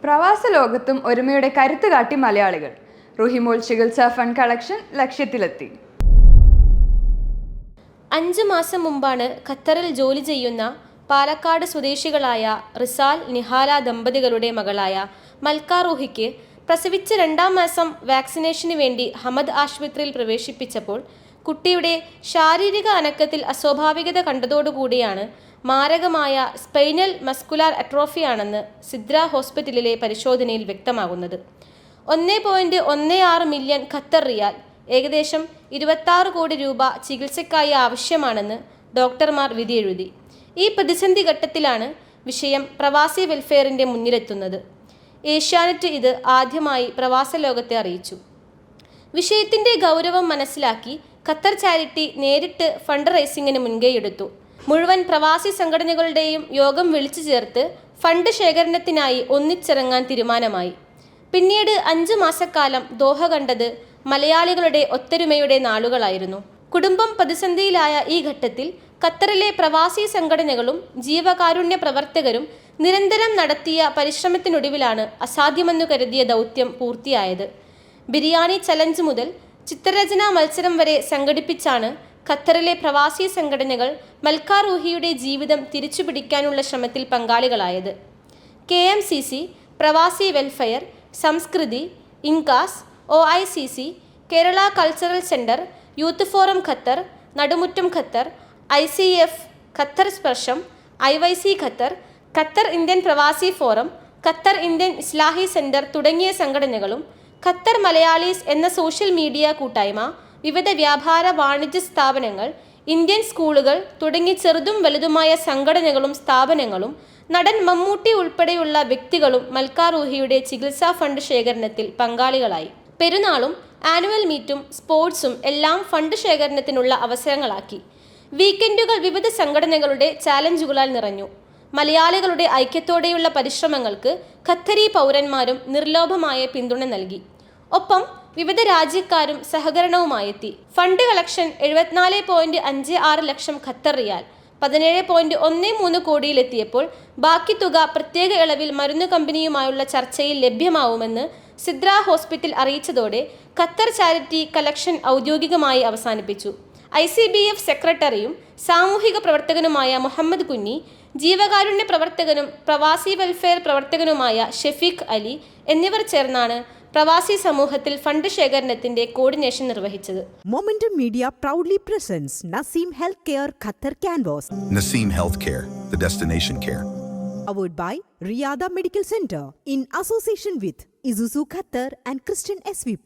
പ്രവാസ ലോകത്തും ഒരുമയുടെ കരുത്ത് കാട്ടി മലയാളികൾ. റുഹിമോൾ ചികിത്സാ ഫണ്ട് കളക്ഷൻ ലക്ഷ്യത്തിലെത്തി. 5 മാസം മുമ്പാണ് ഖത്തറിൽ ജോലി ചെയ്യുന്ന പാലക്കാട് സ്വദേശികളായ റിസാൽ നിഹാല ദമ്പതികളുടെ മകളായ മൽക്ക റൂഹിക്ക് പ്രസവിച്ച 2ാം മാസം വാക്സിനേഷന് വേണ്ടി ഹമദ് ആശുപത്രിയിൽ പ്രവേശിപ്പിച്ചപ്പോൾ കുട്ടിയുടെ ശാരീരിക അനക്കത്തിൽ അസ്വാഭാവികത കണ്ടതോടുകൂടിയാണ് മാരകമായ സ്പൈനൽ മസ്കുലാർ അട്രോഫിയാണെന്ന് സിദ്ര ഹോസ്പിറ്റലിലെ പരിശോധനയിൽ വ്യക്തമാകുന്നത്. 1.16 മില്യൺ ഖത്തർ റിയാൽ, ഏകദേശം 26 കോടി രൂപ ചികിത്സയ്ക്കായി ആവശ്യമാണെന്ന് ഡോക്ടർമാർ വിധിയെഴുതി. ഈ പ്രതിസന്ധി ഘട്ടത്തിലാണ് വിഷയം പ്രവാസി വെൽഫെയറിന്റെ മുന്നിലെത്തുന്നത്. ഏഷ്യാനെറ്റ് ഇത് ആദ്യമായി പ്രവാസ ലോകത്തെ അറിയിച്ചു. വിഷയത്തിന്റെ ഗൗരവം മനസ്സിലാക്കി ഖത്തർ ചാരിറ്റി നേരിട്ട് ഫണ്ട് റൈസിംഗിന് മുൻകൈയെടുത്തു. മുഴുവൻ പ്രവാസി സംഘടനകളുടെയും യോഗം വിളിച്ചു ചേർത്ത് ഫണ്ട് ശേഖരണത്തിനായി ഒന്നിച്ചിറങ്ങാൻ തീരുമാനമായി. പിന്നീട് 5 മാസക്കാലം ദോഹ കണ്ടത് മലയാളികളുടെ ഒത്തൊരുമയുടെ നാളുകളായിരുന്നു. കുടുംബം പ്രതിസന്ധിയിലായ ഈ ഘട്ടത്തിൽ ഖത്തറിലെ പ്രവാസി സംഘടനകളും ജീവകാരുണ്യ പ്രവർത്തകരും നിരന്തരം നടത്തിയ പരിശ്രമത്തിനൊടുവിലാണ് അസാധ്യമെന്നു കരുതിയ ദൗത്യം പൂർത്തിയായത്. ബിരിയാണി ചലഞ്ച് മുതൽ ചിത്രരചനാ മത്സരം വരെ സംഘടിപ്പിച്ചാണ് ഖത്തറിലെ പ്രവാസി സംഘടനകൾ മൽക്ക റൂഹിയുടെ ജീവിതം തിരിച്ചുപിടിക്കാനുള്ള ശ്രമത്തിൽ പങ്കാളികളായത്. KMCC, Pravasi welfare, Samskriti, Incas, OICC, Kerala cultural centre, youth forum Qatar, Nadumuttam Qatar, ICF, Qatar Sparsham, IYC Qatar, Qatar Indian Pravasi forum, Qatar Indian Islahi centre തുടങ്ങിയ സംഘടനകളും ഖത്തർ മലയാളീസ് എന്ന സോഷ്യൽ മീഡിയ കൂട്ടായ്മ, വിവിധ വ്യാപാര വാണിജ്യ സ്ഥാപനങ്ങൾ, ഇന്ത്യൻ സ്കൂളുകൾ തുടങ്ങി ചെറുതും വലുതുമായ സംഘടനകളും സ്ഥാപനങ്ങളും നടൻ മമ്മൂട്ടി ഉൾപ്പെടെയുള്ള വ്യക്തികളും മൽക്ക റൂഹിയുടെ ചികിത്സാ ഫണ്ട് ശേഖരണത്തിൽ പങ്കാളികളായി. പെരുന്നാളും ആനുവൽ മീറ്റും സ്പോർട്സും എല്ലാം ഫണ്ട് ശേഖരണത്തിനുള്ള അവസരങ്ങളാക്കി. വീക്കെൻഡുകൾ വിവിധ സംഘടനകളുടെ ചാലഞ്ചുകളാൽ നിറഞ്ഞു. മലയാളികളുടെ ഐക്യത്തോടെയുള്ള പരിശ്രമങ്ങൾക്ക് ഖത്തരി പൗരന്മാരും നിർലോഭമായ പിന്തുണ നൽകി. ഒപ്പം വിവിധ രാജ്യക്കാരും സഹകരണവുമായെത്തി. ഫണ്ട് കളക്ഷൻ 74.56 ലക്ഷം ഖത്തർ റിയാൽ, 17.13 കോടിയിലെത്തിയപ്പോൾ ബാക്കി തുക പ്രത്യേക ഇളവിൽ മരുന്ന് കമ്പനിയുമായുള്ള ചർച്ചയിൽ ലഭ്യമാവുമെന്ന് സിദ്ര ഹോസ്പിറ്റൽ അറിയിച്ചതോടെ ഖത്തർ ചാരിറ്റി കളക്ഷൻ ഔദ്യോഗികമായി അവസാനിപ്പിച്ചു. ICBF സെക്രട്ടറിയും സാമൂഹിക പ്രവർത്തകനുമായ മുഹമ്മദ് കുഞ്ഞി, ജീവകാരുണ്യ പ്രവർത്തകനും പ്രവാസി വെൽഫെയർ പ്രവർത്തകനുമായ ഷെഫീഖ് അലി എന്നിവർ ചേർന്നാണ് പ്രവാസി സമൂഹത്തിൽ ഫണ്ട് ശേഖരണത്തിന്റെ കോർഡിനേഷൻ നിർവഹിച്ചത്. Momentum Media proudly presents Naseem Healthcare Qatar Canvas. Naseem Healthcare, the destination care. Powered by Riyada Medical Center in association with Isuzu Qatar and Christian SVP.